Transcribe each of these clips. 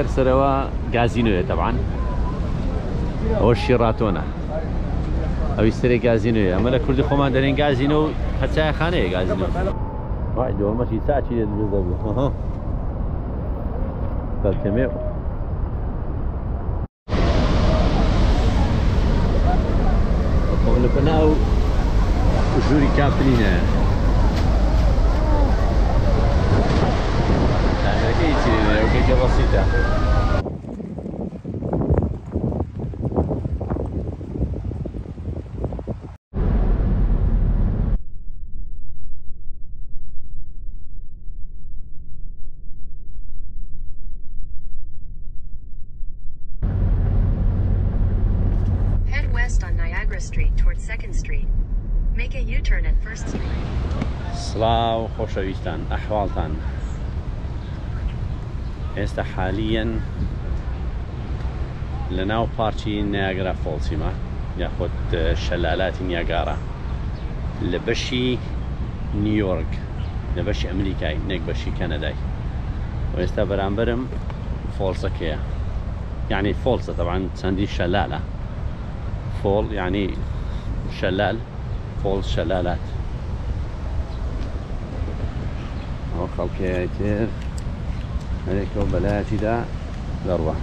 آخر سروا غازينو طبعا أو الشيراتونا أو يستري غازينو أما لكل خمان دارين غازينو حتى خانة غازينو واحد دور ماشي ساعة شيء بالضبط ها فالكميو لبناو جوري كابتنينا كيكه بسيطة. Head west on Niagara Street towards 2nd Street. Make a U-turn at 1st Street. سلااو خۆشەویستان ئەحواڵتان ئێستا حالیاً لە ناو پارکی نیاگرا فۆڵسیمە یاخود شەلالاتی نیاگارا لە بەشی نیویۆرک لە بەشی ئەمریکای نەک بەشی کەنەدای و ئێستا بەرامبەرم فۆڵسەکەیە یعنی فۆڵسە طبعاً چەندی شەلالە فۆڵ یعنی شەلال فۆڵس شەلالات ئەو خەڵکەیە تر هەرێکەوە بەلایەتیدا دەڕوە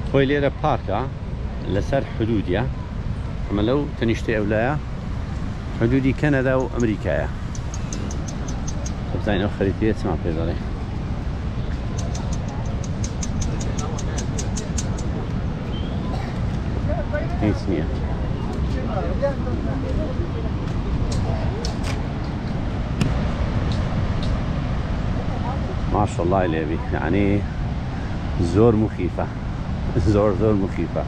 خۆی لێرە پارکە لەسەر حدودیە ئەمە لەو تەنیشتەی ئەولایە حدودی کەنەدا و ئەمریکایە بزانین ئەو خەریتەیە چما پێ دەڵێ هیچ نییە ماشەڵڵای لێبی یعنی زۆر مخیفە زۆر مخیفە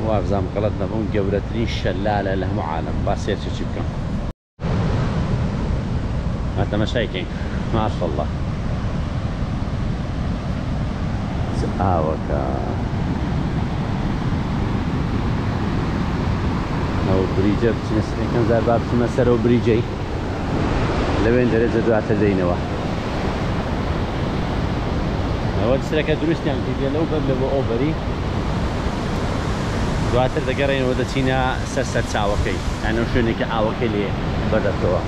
وابزام غلط نبون گەورەترین شەلالە لە هەموو عالم با سێرچی بکەم تەماشایکەین ماشەڵڵا ئاوەکە ئەو بریجە بچینە یەکەم جار با بچمە سەر ئەو بریجەی لەوێن دەرێجە دواتر دەینەوە ئەوە سرەکە دروستیان کردێ لەو بەر لەوە ئۆڤەری دواتر دەگەڕێنەوە دەچینە سەر چاوەکەی یانە شوێنێکە ئاوەکەی لێ بەردەستەوە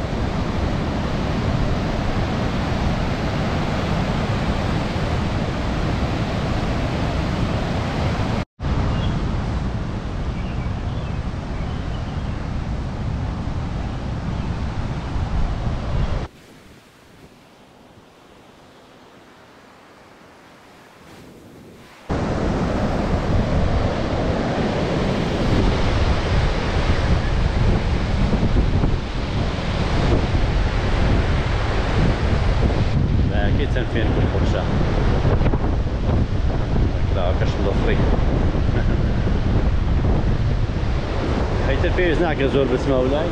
فين بالخرشة لا كاش ضفري حيت الفيز ناك زور بسمه ولاي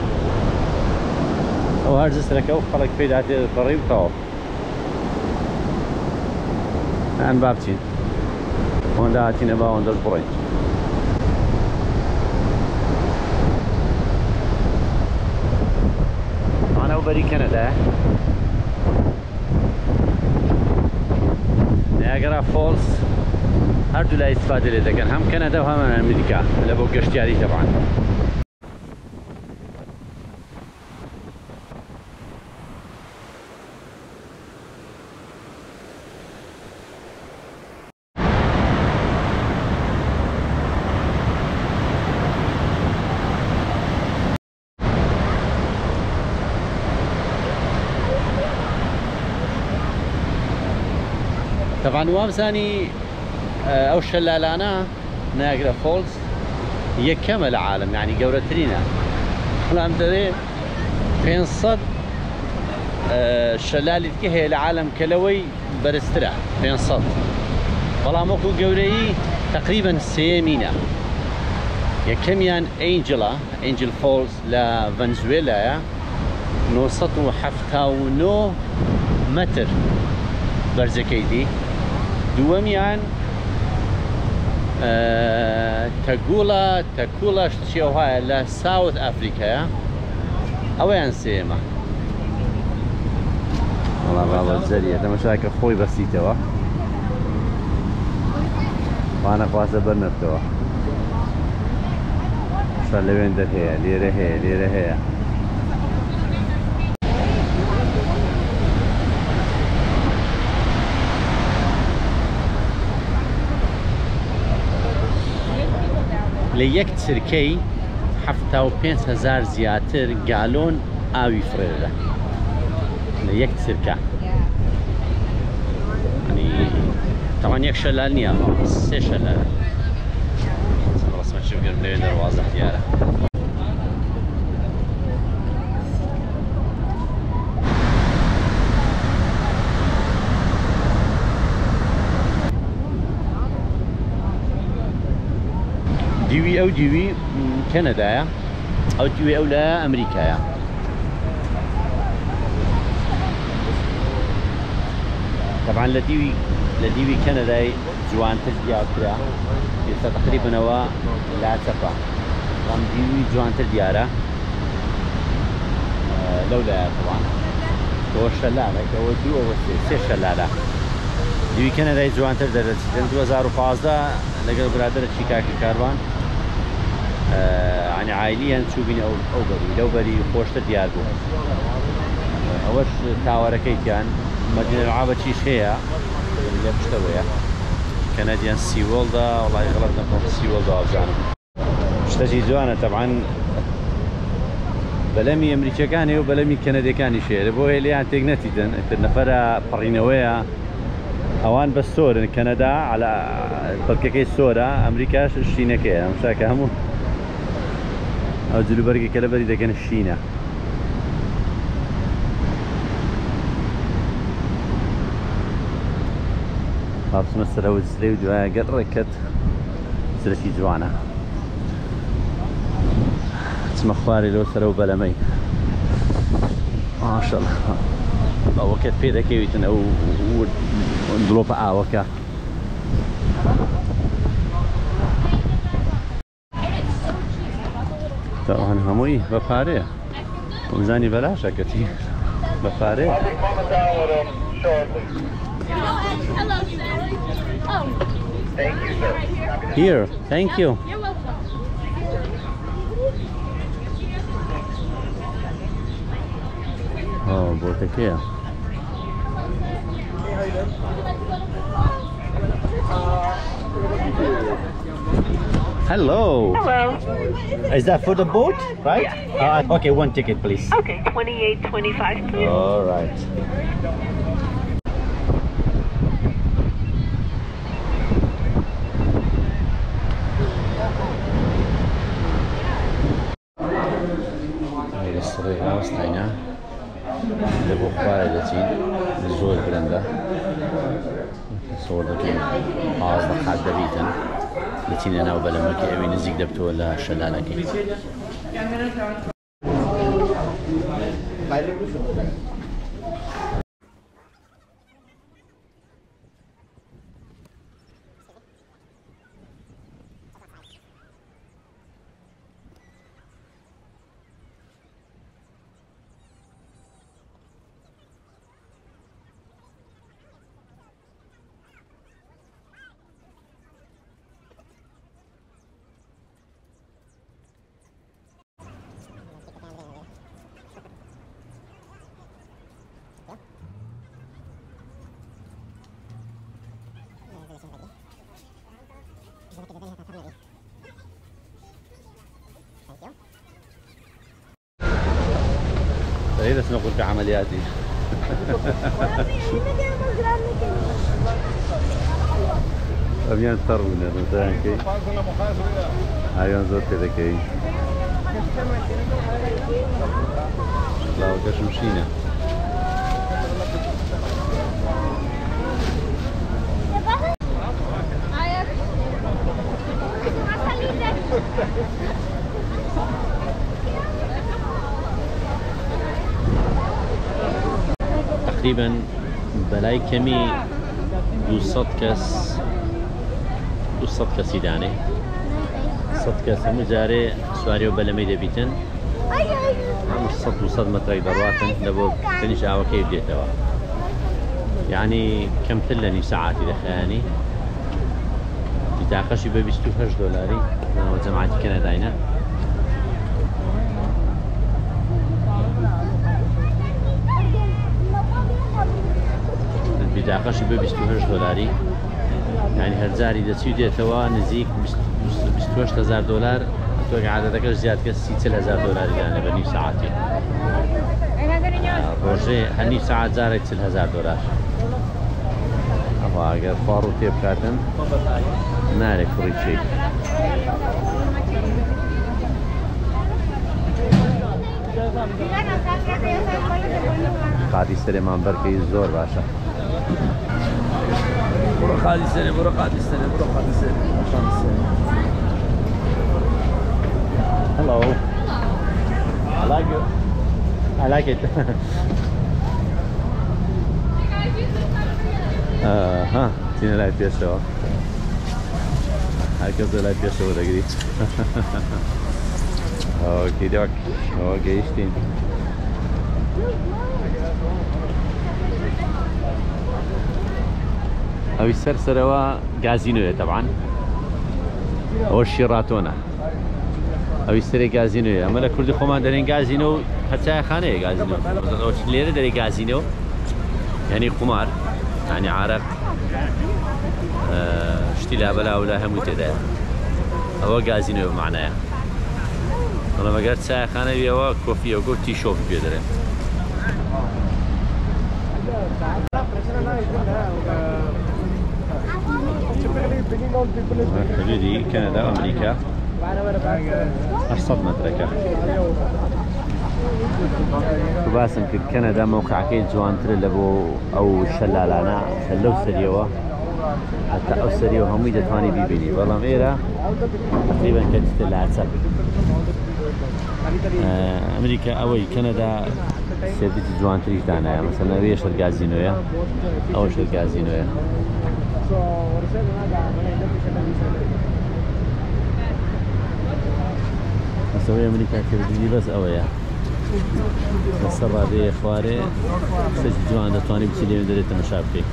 او هرز سركه وخلق في داتي الطريق طاف عن بابتين هون داتي نبا هون البريد انا وبري كندا نياجرا فولز هردو لا استفاده لێ دەکەن هەم کەنەدا و هەم ئەمریکا لە بۆ گەشتیاری طبعا طبعا وامزاني او شلالانه نياجرا فولز يكمل العالم يعني جورترينا احنا عم دري 500 شلالة هي العالم كلوي برسترا 500 والله ماكو جوري تقريبا سيمينا يكميان انجل فولز لا فنزويلا 979 متر بەرزەکەیتی دووەمیان تەکوڵە شتێکی وایە لە ساوت ئەفریقایە ئەوەیان سێمە وڵا بابەت زەریە دەمەشاکە خۆی بەستیتەوە وانە خوازە بەرنەفتەوە شتا لەوێن دەرهەیە لێرە هەیە لێرە هەیە لە یەک چرکەی 75,000 زیاتر گالۆن ئاوی فرێدە لە یەک چرکە طبعا یەک شەلال نییە 3 شەلال ڕسمەشی بگەرم لەوێ دەواازە دیارە دیوی ئەو دیوی کەنەدایە ئەو دیوی ئەو لە ئەمریکایە طبعا لە دیوی کەنەدای جوانتر دیارکرا ئێستا تقریبنەوە لاچەپە ئەم دیوی جوانتر دیارە لەو لایە طبعا ئەوە شەلالێک ئەوە دوو ئەوە سێ شەلالە دیوی کەنەدای جوانتر دەرەچێت لە 2015 لەگەڵ برادرە چیکاکی کاروان عنی عایلیان چوو بینی ئەو بەری لەو بەری خۆشتر دیار بوو ئەوەش تاوەرەکەیتیان مەدینە العابە چیش هەیە لە پشتەوەیە کەنەدیان سیوەڵدا وڵای غەڵەت نەکەم سیوەڵدا ئەوزانم شتەی جوانە طبعا بەلەمی ئەمریکیەکانی و بەلەمی کەنەدیەکانی شێرە بۆ هێ لێیان تێک نەتیدن ئەتر نەفەرە پەڕینەوەیە ئەوان بە سۆرن کەنەدا على پەلکەکەی سۆرە ئەمریکاش شینەکەیە ئەمشاکە هەموو ئەو جلوبەرگی کە لەبەری دەگەن شینە هاوسمە سەرەوە جلێ و دوایە گەڕێکەت سرەکی جوانە چمە خواری لەو سەرە و بەلەمەی ماشەڵڵا ئەوەکەت پێ دەکەویتن ئەو دڵۆپە ئاوەکە تاوان هەمووی بە پارەیە وەمزانی بەلاشە کەچی بە پارەیە Hello, sir. Oh. Thank you, sir. Here, thank you. You're welcome. Oh, بۆتەکەیە Hello. Hello. Is that for the boat, right? Yeah. Okay, one ticket, please. Okay, 28.25, please. All right. هاي الصغيرة وسطينا اللي بوخبار دەچین زۆر گرنگە سۆر دەکەین 15 قات دەبیتن دەچینە ناو بەلەمەکە ئەوی نزیک دەبتەوە لە شەلالەکەی هي سنقول بعملياتي أبيان ترونا مثلا كي أيام زود كذا كي لا وكاش مشينا تقريبا بەلای کەمی 200 کەسی دانێ 100 کەس هەموو جارێ سواری و بەلەمەی دەبیتن هەموو 100 مەترێک دەڕواتن لە بۆ تەنیش ئاوەکەی بدێتەوە یعنی کەمتر لە نیم سەعاتی دەخایانی تاقەشی بە 28 دۆلاری ناوە جەماعەتی کەنەداینە بیتاقەشی بە 28 دۆلاری یعنی هەرجاری دەچی دێتەوە نزیک 28,000 دۆلار تۆ عادەتەکەش زیادکە 30,000 دۆلاری دانێ بە نیم سەعاتی ڕۆژێ هەر نیم سەعات جارێک 40,000 دۆلار ئەوە ئەگەر خواڕ و تێ بکاتن نارێک کوڕی چێک قاتی سەرێمان بەرکەی زۆر باشە برو قاتی سەرێ برو قاتی سەرێ برو قاتی سەرێ Hello. I like it. I like it. تینە لای پێشەوە هەرکەس لای پێشەوە دەگریت گیرۆک ئەوە گەیشتین ئەوی سەرسەرەوە گازینۆیە تەبعاً ئەوە شیراتۆنە ئەوی سەرێ گازینۆیە ئەمە لە کوردی خۆمان دەرێن گازینۆ و هەچای خانەیە گازینۆ لێرە دەرێ گازینۆ یعنی قومار یعنی عارق شتی لابەلا ولا هەموو تێدایە ئەوە گازینۆ بمعنایە بەڵام ئەگەر چایخانەویەوە کۆفیەوە و تیشۆف پێ دەرێن حدودی کەنەدا ئەمریکا 800 مەترەکە باسم کرد کەنەدا مەوقعەکەی جوانترە لە بۆ ئەو شەلالانە لەو سەریەوە حتا ئەو سەریەوە هەمووی دەتوانی بیبینی بەڵام ئێرە تقریبا کەتیتە لە عەچە ئەمریکا ئەوەی کەنەدا سێدیتی جوانتریش دانایە مەسەڵەن ئەوەیە شەر گازینۆیە ئەوە شەر گازینۆیە مەسەوەی ئەمریکا کردنی بەس ئەوەیە بەسەر ڕادەیە خوارێ شتێکی جوان دەتوانی بچی لێوێ دەرێتە مەشا بکەیت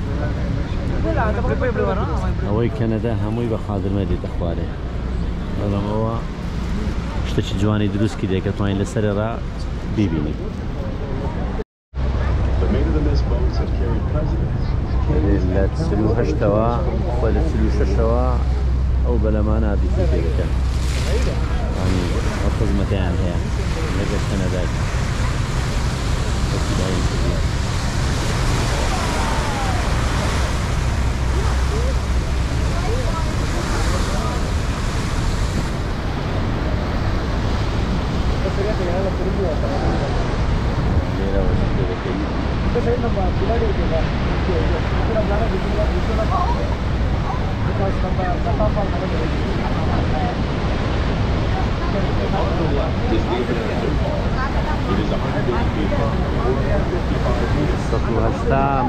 ئەوەی کەنەدا هەمووی بە خادرمە دێتە خوارێ بەڵام ئەوە شتێکی جوانی دروستکی دێ کە توانین لەسەرێڕا بیبینی لە 48ەوە خۆ لە 46ەوە ئەو بەلەمانە دیسی پێدەکەن ئەو خزمەتیان هەیە لەگەڵ کەنەدای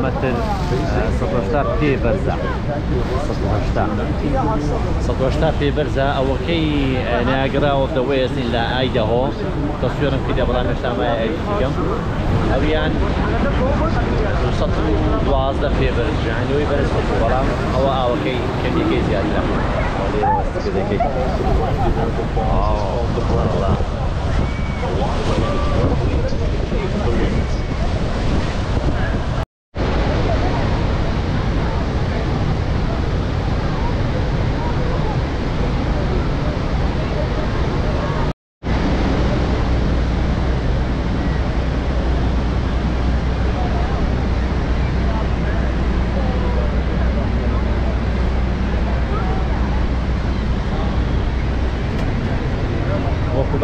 متر 180 پێ بەرزە 180 پێ بەرزە ئەوەکەی نایاگرا of the West لە ئایداهۆ تەسوێرم کردە بەڵام هێشتا مایە دیکەم ئەویان 212 پێ بەرز یعنی بەرز بەڵام ئەوە ئاوەکەی کەمیەکەی زیاترە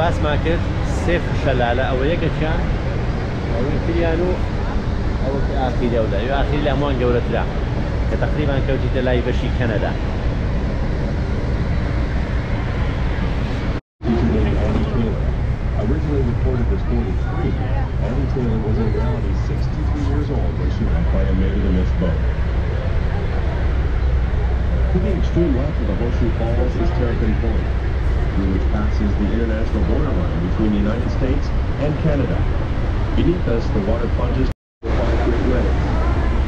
باسمان کرد سێ شەلالە ئەوە یەکێکیان ئەوەی تریان و ئەوەی ئاخیری ئەودا ئەوە ئاخیری لە هەمووان گەورەترە کە تەقریبان کەوتیتە لای بەشی کەنەدا Originally reported as 43, Annie Taylor was in reality 63 years old when she went by a maid in the boat. To the extreme left of the Horseshoe Falls is Terrapin Point, which passes the international borderline between the United States and Canada. Beneath us, the water plunges to 5 Great Lakes.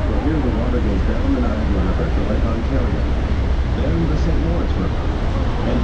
From here, the water goes down the Niagara River to Lake Ontario, then the St. Lawrence River, and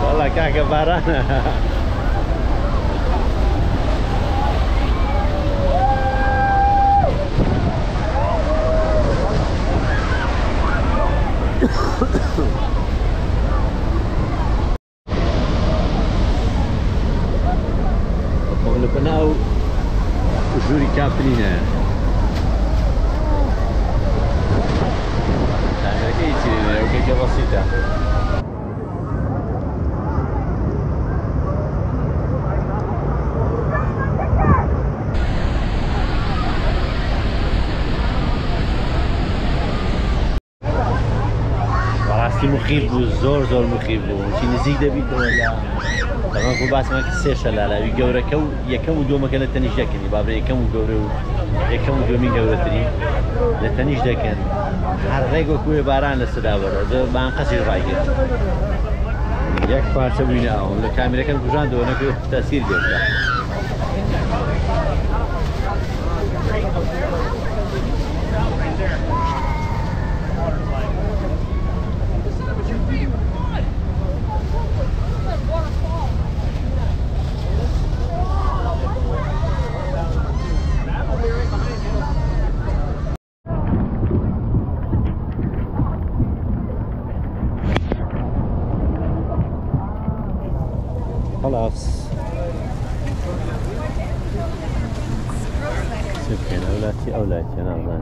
والله كعكة بارانة. Lepanau juri Caprina. Che dici? Che velocità? راستی مخیف بود، زۆر مخیف بود. چی نزیک دەبیت ولا طبعا کو باسمان که سێ شەلالاوی گەورەکە و یەکەم و دووەمەکە لە تەنیش دەکەنی بابرە یەکەم و گەورە و یەکەم و دووەمی گەورەتری لە تەنیش دەکەن هەر ڕێک وەکوێ باران لە سەدابەرە بان قەسیش ڕایگرت یەک پارچە بووینە ئاوم لە کامێرەکەم کوژاندەوە نەکوێ تەسیر گرتە. خلاص سكين أولاتي أنا أظن.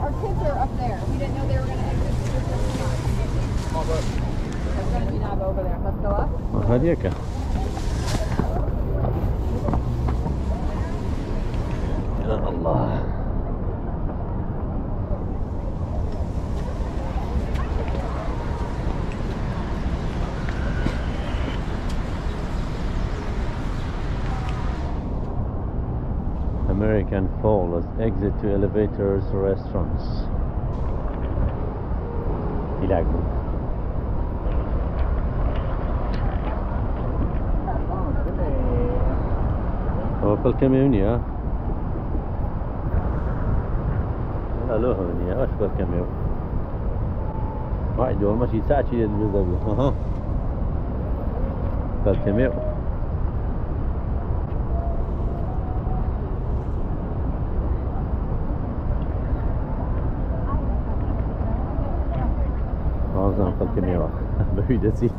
Our kids are up there. We didn't know they were going to exit. There's going to be knob over there. Let's go up. هذيك. يا الله. American Falls, exit to elevators, restaurants. يلاقوا. هو بالكاميوني ها؟ لا له هوني ايش بالكاميون؟ واحد يوم ماشي ساعة شيء بالضبط. ها بالكاميون. معظم بالكاميون بعيدتي.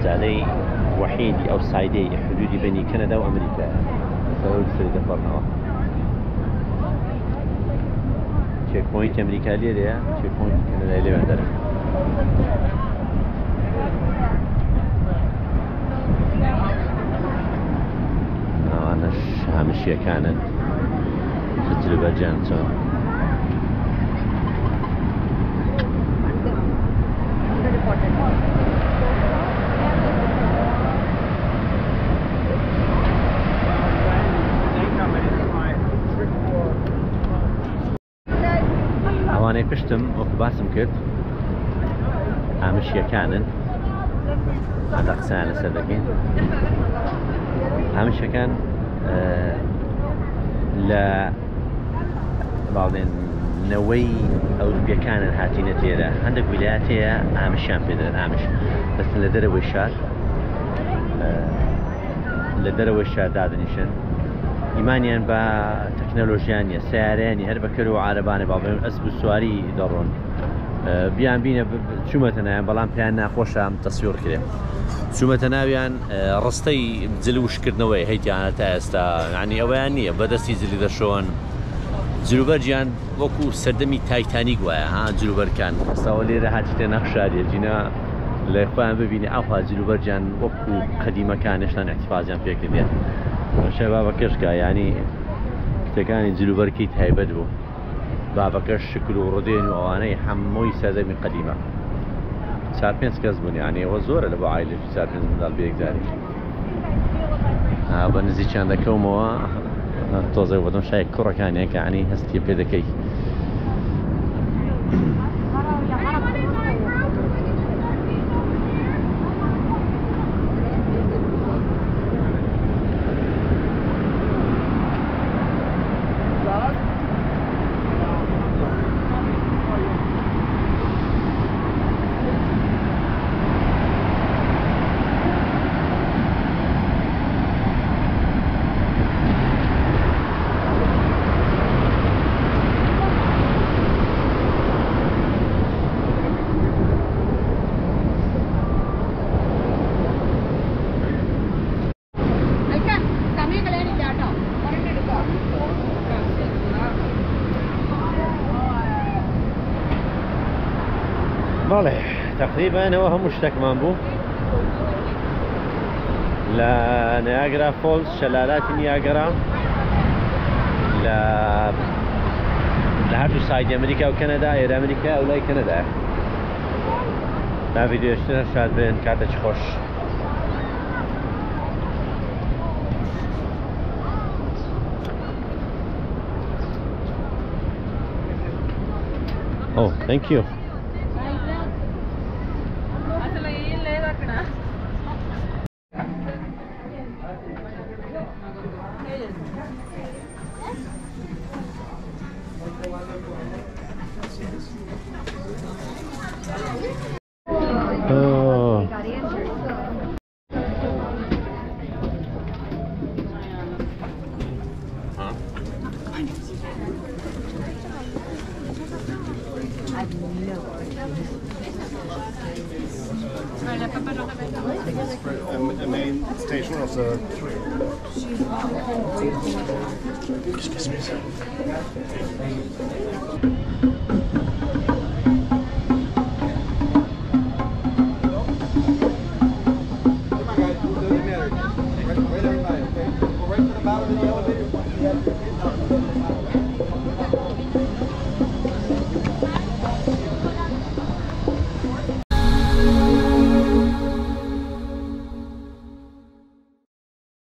علي وحيد أو سايدي حدود بين كندا وأمريكا. سەرۆ سەری دەپەڕنەوە چێک پۆینت ئەمریکا لێرەیە چێک پۆینت کەنەدای لێوێن دەرە ئەوانەش هەمیشیەکانن جلوبەرجیان چۆن ئەوانەی پشتم وەکو باسم کرد ئامشیەکانن هەتا قسەیان لەسەر دەکەین ئامشیەکان لە باڵێن نەوەی ئەوروپیەکانن هاتینە تێرە هەندێک ویلایەت هەیە ئامشیان پێدەن ئامش بەستن لە دەرەوەی شار لە دەرەوەی شار دادنیشن ئیمانیان بە تەکنەلۆژیانیە سیارەیانی هەر بەکەر و عارەبانە باڵێن ئەسب و سواری دەڕۆن بیان بینە چوومەتە ناویان بەڵام پێیان ناخۆشە ئەم تەسویر کرێ چوومەتە ناویان ڕستەی جل وشکردنەوەی هەیتیانە تا ئێستا یعنی ئەوەیان نییە بەدەستی جلی دەشۆن جلوبەرجیان وەکو سەردەمی تایتانیک وایە ها جلوبەرکان ئێستاوە لێرە هاتیتە نەخشارێ جینە لە خۆیان ببینی ئاوا جلوبەرجیان وەکو قەدیمەکان هێشتا ئەکتیفازیان پێکردێت شای بابەکەشکە ینی کتەکانی جلوبەرکی تایبەت بوو بابەکەش شکل و ڕودێن و ئەوانەی هەمووی سەردەمی قەدیمە 4-5 کەس بوون یعنی ئەوە زۆرە لە بۆ عایلێکی 4-5 منداڵ بەیەکجاری بە نزیکیان دەکەومەوە تۆزە بەدەم شای کوڕەکانێک ینی هەستی پێ دەکەی بەڵێ تقریبا ئەوە هەموو شتێکمان بوو لە نیاگرا فۆلز شەلالاتی نیاگرا لە هەردوو سایدی ئەمریکا و کەنەدا ئێرە ئەمریکا ئەو لای کەنەدایە تا ڤیدیۆشتە شاد بێن کاتێکی خۆش Oh, thank you. Oh. The main station of the train. Excuse me, sir.